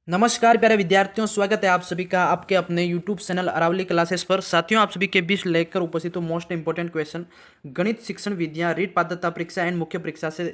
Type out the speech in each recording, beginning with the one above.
नमस्कार प्यारे विद्यार्थियों, स्वागत है आप सभी का आपके अपने YouTube चैनल अरावली क्लासेस पर। साथियों, आप सभी के बीच लेकर उपस्थित हूँ मोस्ट इंपोर्टेंट क्वेश्चन गणित शिक्षण विधियाँ रीट पात्रता परीक्षा एंड मुख्य परीक्षा से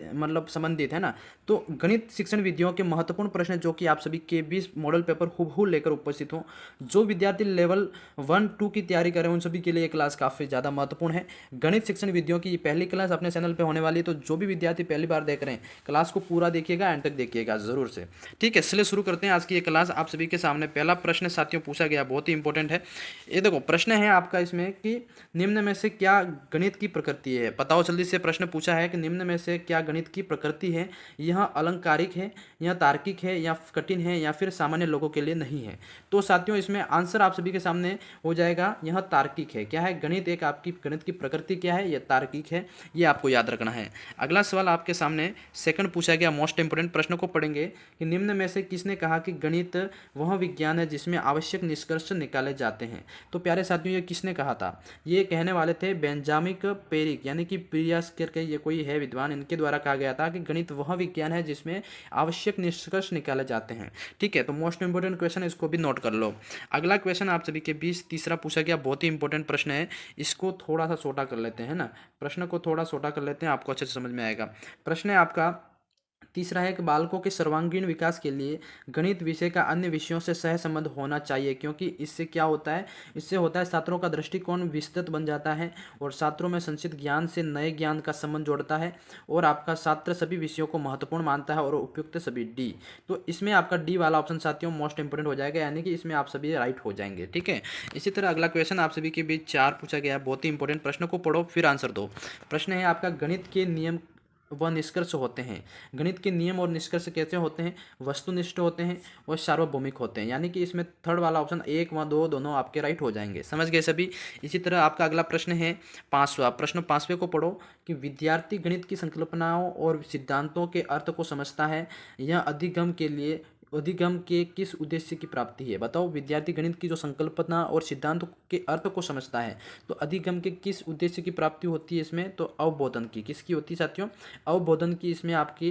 संबंधित है ना। तो गणित शिक्षण विधियों के महत्वपूर्ण प्रश्न जो कि आप सभी के बीच मॉडल पेपर हूबहू लेकर उपस्थित हूँ। जो विद्यार्थी लेवल 1-2 की तैयारी करें उन सभी के लिए क्लास काफ़ी ज़्यादा महत्वपूर्ण है। गणित शिक्षण विधियों की पहली क्लास अपने चैनल पर होने वाली है, तो जो भी विद्यार्थी पहली बार देख रहे हैं क्लास को पूरा देखिएगा, एंड तक देखिएगा जरूर से। ठीक है, चलिए शुरू करते हैं आज की ये क्लास। आप सभी के सामने पहला प्रश्न साथियों पूछा गया, बहुत ही इंपॉर्टेंट है। ये देखो प्रश्न है आपका इसमें कि निम्न में से क्या गणित की प्रकृति है। बताओ जल्दी से। प्रश्न पूछा है कि निम्न में से क्या गणित की प्रकृति है। यह अलंकारिक है, यह तार्किक है, या कठिन है, या फिर सामान्य लोगों के लिए नहीं है। तो साथियों इसमें आंसर आप सभी के सामने हो जाएगा, यह तार्किक है। क्या है गणित, एक आपकी गणित की प्रकृति क्या है, यह तार्किक है। ये आपको याद रखना है। अगला सवाल आपके सामने सेकंड पूछा गया, मोस्ट इंपोर्टेंट प्रश्न को पढ़ेंगे कि निम्न में से किसने कहा कि गणित वह विज्ञान है जिसमें आवश्यक निष्कर्ष निकाले जाते हैं। तो प्यारे साथियों ये किसने कहा था। ये कहने वाले थे बेंजामिन पेरिक, यानी कि पियर्स करके ये कोई है विद्वान, इनके द्वारा कहा गया था कि गणित वह विज्ञान है जिसमें आवश्यक निष्कर्ष निकाले जाते हैं। ठीक है, तो मोस्ट इंपोर्टेंट क्वेश्चन है, इसको भी नोट कर लो। अगला क्वेश्चन आप सभी के बीच तीसरा पूछा गया, बहुत ही इंपॉर्टेंट प्रश्न है। इसको थोड़ा सा छोटा कर लेते हैं ना, प्रश्न को थोड़ा छोटा कर लेते हैं, आपको अच्छे से समझ में आएगा। प्रश्न है आपका तीसरा है कि बालकों के सर्वांगीण विकास के लिए गणित विषय का अन्य विषयों से सह संबंध होना चाहिए, क्योंकि इससे क्या होता है, इससे होता है छात्रों का दृष्टिकोण विस्तृत बन जाता है और छात्रों में संचित ज्ञान से नए ज्ञान का संबंध जोड़ता है, और आपका छात्र सभी विषयों को महत्वपूर्ण मानता है और उपयुक्त सभी डी। तो इसमें आपका डी वाला ऑप्शन साथियों मोस्ट इंपोर्टेंट हो जाएगा, यानी कि इसमें आप सभी राइट हो जाएंगे। ठीक है, इसी तरह अगला क्वेश्चन आप सभी के बीच 4 पूछा गया, बहुत ही इंपॉर्टेंट। प्रश्न को पढ़ो फिर आंसर दो। प्रश्न है आपका गणित के नियम व निष्कर्ष होते हैं। गणित के नियम और निष्कर्ष कैसे होते हैं, वस्तुनिष्ठ होते हैं और सार्वभौमिक होते हैं, यानी कि इसमें थर्ड वाला ऑप्शन 1 व 2 दोनों आपके राइट हो जाएंगे। समझ गए सभी। इसी तरह आपका अगला प्रश्न है पांचवा। प्रश्न पांचवे को पढ़ो कि विद्यार्थी गणित की संकल्पनाओं और सिद्धांतों के अर्थ को समझता है, यह अधिगम के किस उद्देश्य की प्राप्ति है। बताओ, विद्यार्थी गणित की जो संकल्पना और सिद्धांत के अर्थ को समझता है, तो अधिगम के किस उद्देश्य की प्राप्ति होती है इसमें, तो अवबोधन की। किसकी होती है साथियों, अवबोधन की इसमें आपकी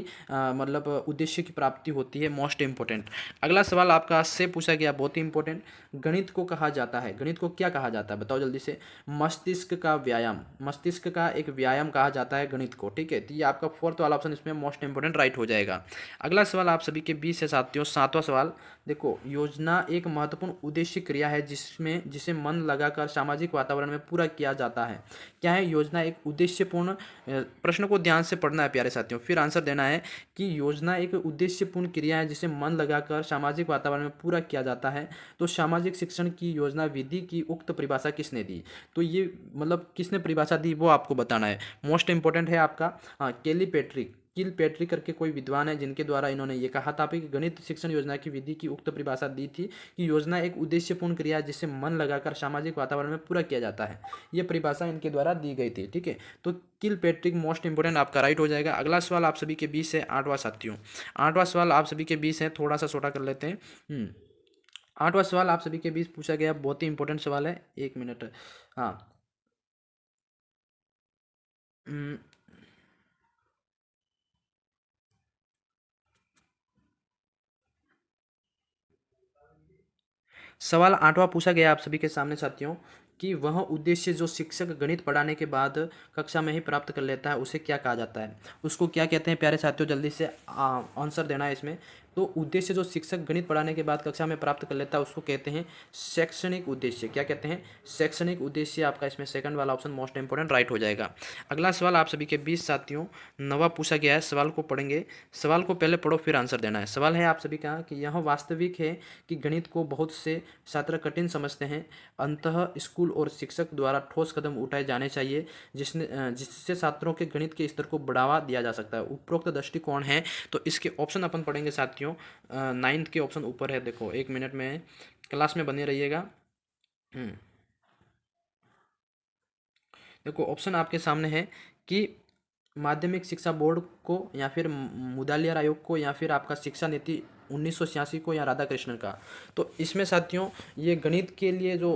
उद्देश्य की प्राप्ति होती है। Most important. अगला सवाल आपका से पूछा गया, बहुत ही इंपॉर्टेंट। गणित को कहा जाता है, गणित को क्या कहा जाता है, बताओ जल्दी से। मस्तिष्क का व्यायाम, मस्तिष्क का एक व्यायाम कहा जाता है गणित को। ठीक है, तो ये आपका फोर्थ वाला ऑप्शन इसमें मोस्ट इंपोर्टेंट राइट हो जाएगा। अगला सवाल आप सभी के बीच से साथियों सातवां सवाल देखो, योजना एक महत्वपूर्ण उद्देश्य क्रिया है जिसे मन लगाकर सामाजिक वातावरण में पूरा किया जाता है। क्या है योजना एक उद्देश्यपूर्ण, प्रश्न को ध्यान से पढ़ना है प्यारे साथियों, फिर आंसर देना है कि योजना एक उद्देश्यपूर्ण क्रिया है जिसे मन लगाकर सामाजिक वातावरण में पूरा किया जाता है। तो सामाजिक शिक्षण की योजना विधि की उक्त परिभाषा किसने दी। तो ये किसने परिभाषा दी वो आपको बताना है। मोस्ट इंपॉर्टेंट है आपका किल पैट्रिक करके कोई विद्वान है जिनके द्वारा इन्होंने ये कहा था कि गणित शिक्षण योजना की विधि की उक्त परिभाषा दी थी कि योजना एक उद्देश्यपूर्ण क्रिया है जिसे मन लगाकर सामाजिक वातावरण में पूरा किया जाता है। ये परिभाषा इनके द्वारा दी गई थी। ठीक है, तो किल पैट्रिक मोस्ट इंपोर्टेंट आपका राइट हो जाएगा। अगला सवाल आप सभी के बीच है आठवां साथियों। आठवां सवाल आप सभी के बीच है, थोड़ा सा छोटा कर लेते हैं। आठवां सवाल आप सभी के बीच पूछा गया, बहुत ही इंपॉर्टेंट सवाल है। एक मिनट। हाँ। हम्म, सवाल आठवां पूछा गया आप सभी के सामने साथियों कि वह उद्देश्य जो शिक्षक गणित पढ़ाने के बाद कक्षा में ही प्राप्त कर लेता है उसे क्या कहा जाता है, उसको क्या कहते हैं प्यारे साथियों, जल्दी से आंसर देना है इसमें। तो उद्देश्य जो शिक्षक गणित पढ़ाने के बाद कक्षा में प्राप्त कर लेता है उसको कहते हैं शैक्षणिक उद्देश्य। क्या कहते हैं, शैक्षणिक उद्देश्य। आपका इसमें सेकंड वाला ऑप्शन मोस्ट इंपोर्टेंट राइट हो जाएगा। अगला सवाल आप सभी के बीच साथियों नवा पूछा गया है, सवाल को पढ़ेंगे। सवाल को पहले पढ़ो फिर आंसर देना है। सवाल है आप सभी का कि यह वास्तविक है कि गणित को बहुत से छात्र कठिन समझते हैं, अंततः स्कूल और शिक्षक द्वारा ठोस कदम उठाए जाने चाहिए जिससे छात्रों के गणित के स्तर को बढ़ावा दिया जा सकता है। उपरोक्त दृष्टिकोण है, तो इसके ऑप्शन अपन पढ़ेंगे साथियों। 9th के ऑप्शन ऊपर है, देखो 1 मिनट में क्लास में बने रहिएगा। देखो ऑप्शन आपके सामने है कि माध्यमिक शिक्षा बोर्ड को, या फिर मुदालियार आयोग को, या फिर आपका शिक्षा नीति 1986 को, या राधाकृष्णन का। तो इसमें साथियों ये गणित के लिए जो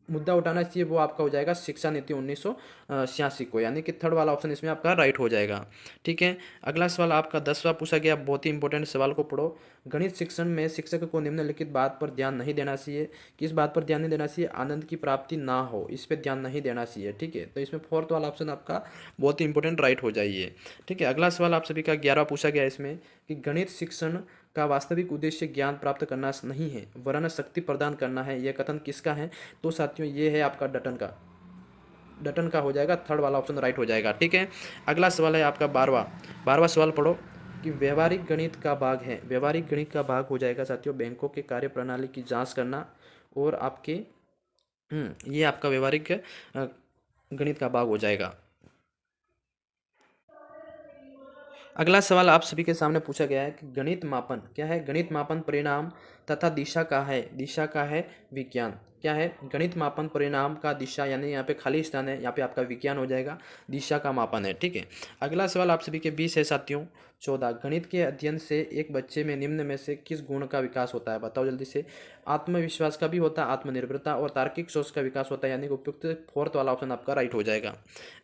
मुद्दा उठाना चाहिए वो आपका हो जाएगा शिक्षा नीति 1986 को, यानी कि थर्ड वाला ऑप्शन इसमें आपका राइट हो जाएगा। ठीक है, अगला सवाल आपका 10वां पूछा गया, बहुत ही इंपॉर्टेंट सवाल को पढ़ो। गणित शिक्षण में शिक्षक को निम्नलिखित बात पर ध्यान नहीं देना चाहिए। किस बात पर ध्यान नहीं देना चाहिए? आनंद की प्राप्ति ना हो, इस पर ध्यान नहीं देना चाहिए। ठीक है, तो इसमें फोर्थ वाला ऑप्शन आपका बहुत ही इंपॉर्टेंट राइट हो जाइए। ठीक है, अगला सवाल आप सभी का 11वां पूछा गया इसमें कि गणित शिक्षण का वास्तविक उद्देश्य ज्ञान प्राप्त करना नहीं है वरन शक्ति प्रदान करना है, यह कथन किसका है? तो साथियों ये है आपका डटन का हो जाएगा, थर्ड वाला ऑप्शन राइट हो जाएगा। ठीक है, अगला सवाल है आपका 12वां सवाल पढ़ो कि व्यवहारिक गणित का भाग है। व्यवहारिक गणित का भाग हो जाएगा साथियों बैंकों के कार्य प्रणाली की जांच करना, और आपके ये आपका व्यवहारिक गणित का भाग हो जाएगा। अगला सवाल आप सभी के सामने पूछा गया है कि गणित मापन क्या है? गणित मापन परिणाम तथा दिशा का है, दिशा का है विज्ञान। क्या है? गणित मापन परिणाम का दिशा, यानी यहाँ पे खाली स्थान है, यहाँ पे आपका विज्ञान हो जाएगा, दिशा का मापन है। ठीक है, अगला सवाल आप सभी के 20 है साथियों। 14, गणित के अध्ययन से एक बच्चे में निम्न में से किस गुण का विकास होता है? बताओ जल्दी से। आत्मविश्वास का भी होता है, आत्मनिर्भरता और तार्किक सोच का विकास होता है, यानी कि उपयुक्त फोर्थ वाला ऑप्शन आपका राइट हो जाएगा।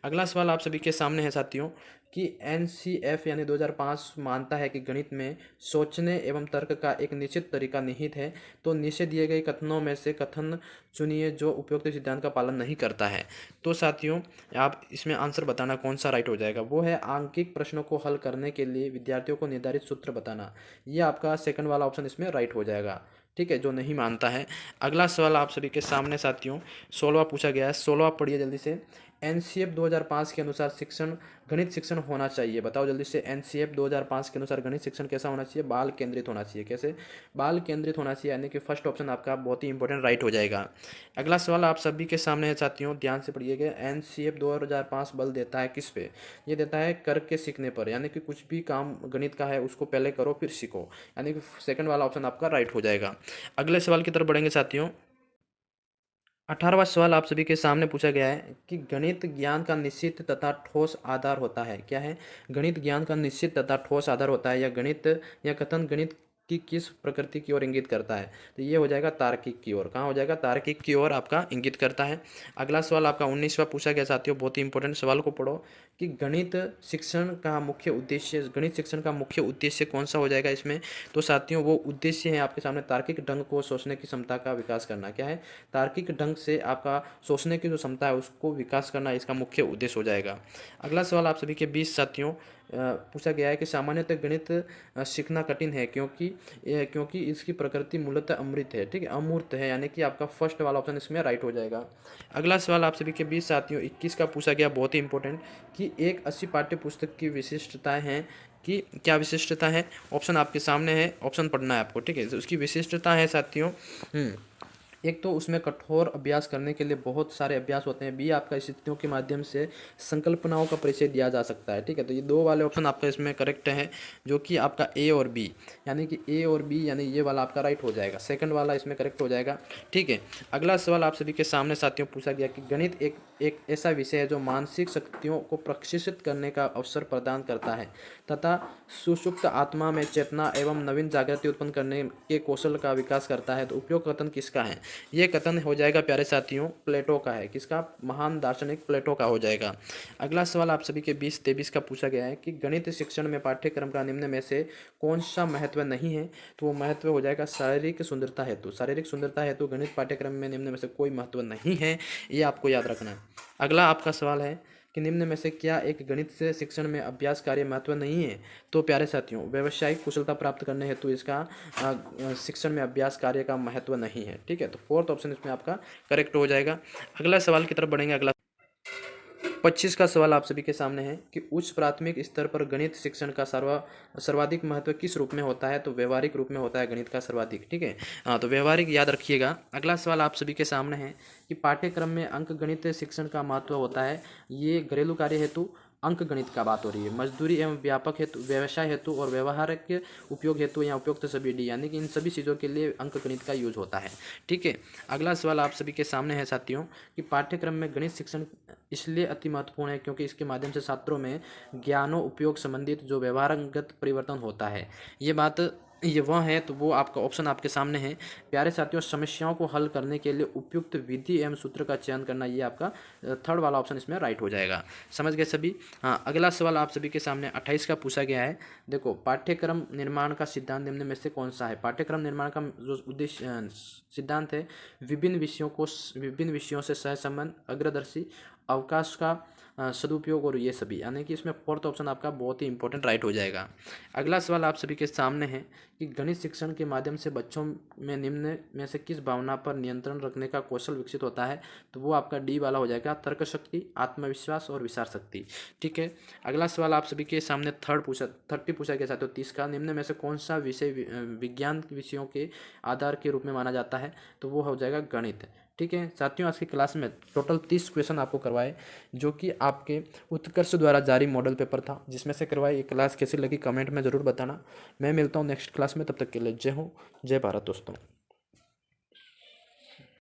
अगला सवाल आप सभी के सामने है साथियों कि NCF यानी 2005 मानता है कि गणित में सोचने एवं तर्क का एक निश्चित तरीका निहित है, तो नीचे दिए गए कथनों में से कथन चुनिए जो उपयुक्त सिद्धांत का पालन नहीं करता है। तो साथियों आप इसमें आंसर बताना कौन सा राइट हो जाएगा। वो है आंकिक प्रश्नों को हल करने के लिए विद्यार्थियों को निर्धारित सूत्र बताना, ये आपका सेकंड वाला ऑप्शन इसमें राइट हो जाएगा। ठीक है, जो नहीं मानता है। अगला सवाल आप सभी के सामने साथियों 16वां पूछा गया है। 16वां पढ़िए जल्दी से। NCF 2005 के अनुसार गणित शिक्षण होना चाहिए। बताओ जल्दी से। NCF 2005 के अनुसार गणित शिक्षण कैसा होना चाहिए? बाल केंद्रित होना चाहिए। कैसे? बाल केंद्रित होना चाहिए, यानी कि फर्स्ट ऑप्शन आपका बहुत ही इंपॉर्टेंट राइट हो जाएगा। अगला सवाल आप सभी के सामने है साथियों, ध्यान से पढ़िएगा। NCF 2005 बल देता है किस पे? ये देता है करके सीखने पर, यानी कि कुछ भी काम गणित का है उसको पहले करो फिर सीखो, यानी कि सेकंड वाला ऑप्शन आपका राइट हो जाएगा। अगले सवाल की तरफ बढ़ेंगे साथियों। 18वां सवाल आप सभी के सामने पूछा गया है कि गणित ज्ञान का निश्चित तथा ठोस आधार होता है। क्या है? गणित ज्ञान का निश्चित तथा ठोस आधार होता है, या कथन गणित की किस प्रकृति की ओर इंगित करता है? तो ये हो जाएगा तार्किक की ओर। कहाँ हो जाएगा? तार्किक की ओर आपका इंगित करता है। अगला सवाल आपका 19वां पूछा गया साथियों, बहुत ही इंपॉर्टेंट सवाल को पढ़ो कि गणित शिक्षण का मुख्य उद्देश्य कौन सा हो जाएगा इसमें? तो साथियों वो उद्देश्य है आपके सामने तार्किक ढंग को सोचने की क्षमता का विकास करना। क्या है? तार्किक ढंग से आपका सोचने की जो क्षमता है उसको विकास करना इसका मुख्य उद्देश्य हो जाएगा। अगला सवाल आप सभी के 20 साथियों पूछा गया है कि सामान्यतः गणित सीखना कठिन है क्योंकि इसकी प्रकृति मूलतः अमृत है। ठीक है, अमूर्त है, यानी कि आपका फर्स्ट वाला ऑप्शन इसमें राइट हो जाएगा। अगला सवाल आप सभी के 20 साथियों 21 का पूछा गया, बहुत ही इंपॉर्टेंट, कि एक 80 पाठ्य पुस्तक की विशिष्टताएं हैं कि क्या विशिष्टता है? ऑप्शन आपके सामने है, ऑप्शन पढ़ना है आपको। ठीक है, तो उसकी विशिष्टता है साथियों, एक तो उसमें कठोर अभ्यास करने के लिए बहुत सारे अभ्यास होते हैं। बी आपका स्थितियों के माध्यम से संकल्पनाओं का परिचय दिया जा सकता है। ठीक है, तो ये दो वाले ऑप्शन आपका इसमें करेक्ट है, जो कि आपका ए और बी, यानी कि ए और बी, यानी ये वाला आपका राइट हो जाएगा, सेकंड वाला इसमें करेक्ट हो जाएगा। ठीक है, अगला सवाल आप सभी के सामने साथियों पूछा गया कि गणित एक ऐसा विषय है जो मानसिक शक्तियों को प्रशिक्षित करने का अवसर प्रदान करता है तथा सुषुप्त आत्मा में चेतना एवं नवीन जागृति उत्पन्न करने के कौशल का विकास करता है। तो उपयोग कथन किसका है? ये कथन हो जाएगा प्यारे साथियों प्लेटो का है। किसका? महान दार्शनिक प्लेटो का हो जाएगा। अगला सवाल आप सभी के 20-23 का पूछा गया है कि गणित शिक्षण में पाठ्यक्रम का निम्न में से कौन सा महत्व नहीं है? तो वो महत्व हो जाएगा शारीरिक सुंदरता हेतु। शारीरिक सुंदरता हेतु गणित पाठ्यक्रम में निम्न में से कोई महत्व नहीं है, ये आपको याद रखना है। अगला आपका सवाल है कि निम्न में से क्या एक गणित से शिक्षण में अभ्यास कार्य महत्व नहीं है? तो प्यारे साथियों व्यावसायिक कुशलता प्राप्त करने हेतु इसका शिक्षण में अभ्यास कार्य का महत्व नहीं है। ठीक है, तो फोर्थ ऑप्शन इसमें आपका करेक्ट हो जाएगा। अगला सवाल की तरफ बढ़ेंगे। अगला 25 का सवाल आप सभी के सामने है कि उच्च प्राथमिक स्तर पर गणित शिक्षण का सर्वाधिक महत्व किस रूप में होता है? तो व्यवहारिक रूप में होता है गणित का सर्वाधिक। ठीक है, हाँ, तो व्यवहारिक याद रखिएगा। अगला सवाल आप सभी के सामने है कि पाठ्यक्रम में अंक गणित शिक्षण का महत्व होता है। ये घरेलू कार्य हेतु अंक गणित का बात हो रही है, मजदूरी एवं व्यापक हेतु, व्यवसाय हेतु और व्यवहारिक उपयोग हेतु या उपयुक्त सभी डी, यानी कि इन सभी चीज़ों के लिए अंक गणित का यूज होता है। ठीक है, अगला सवाल आप सभी के सामने है साथियों कि पाठ्यक्रम में गणित शिक्षण इसलिए अति महत्वपूर्ण है क्योंकि इसके माध्यम से छात्रों में ज्ञानों उपयोग संबंधित जो व्यवहारगत परिवर्तन होता है। ये बात ये वह है, तो वो आपका ऑप्शन आपके सामने है। प्यारे साथियों, समस्याओं को हल करने के लिए उपयुक्त विधि एवं सूत्र का चयन करना, ये आपका थर्ड वाला ऑप्शन इसमें राइट हो जाएगा। समझ गए सभी। हाँ, अगला सवाल आप सभी के सामने 28 का पूछा गया है। देखो, पाठ्यक्रम निर्माण का सिद्धांत निम्न में से कौन सा है। पाठ्यक्रम निर्माण का जो उद्देश्य सिद्धांत है, विभिन्न विषयों से सहसंबंध, अग्रदर्शी, अवकाश का सदुपयोग और ये सभी, यानी कि इसमें फोर्थ ऑप्शन आपका बहुत ही इंपॉर्टेंट राइट हो जाएगा। अगला सवाल आप सभी के सामने है कि गणित शिक्षण के माध्यम से बच्चों में निम्न में से किस भावना पर नियंत्रण रखने का कौशल विकसित होता है। तो वो आपका डी वाला हो जाएगा, तर्क शक्ति, आत्मविश्वास और विचार शक्ति। ठीक है। अगला सवाल आप सभी के सामने 30 पूछा गया साथियों। 30 का, निम्न में से कौन सा विषय विज्ञान विषयों के आधार के रूप में माना जाता है। तो वो हो जाएगा गणित। ठीक है साथियों, आज की क्लास में टोटल 30 क्वेश्चन आपको करवाए, जो कि आपके उत्कर्ष द्वारा जारी मॉडल पेपर था, जिसमें से करवाए। ये क्लास कैसी लगी कमेंट में ज़रूर बताना। मैं मिलता हूँ नेक्स्ट क्लास में, तब तक के लिए जय हो, जय भारत दोस्तों।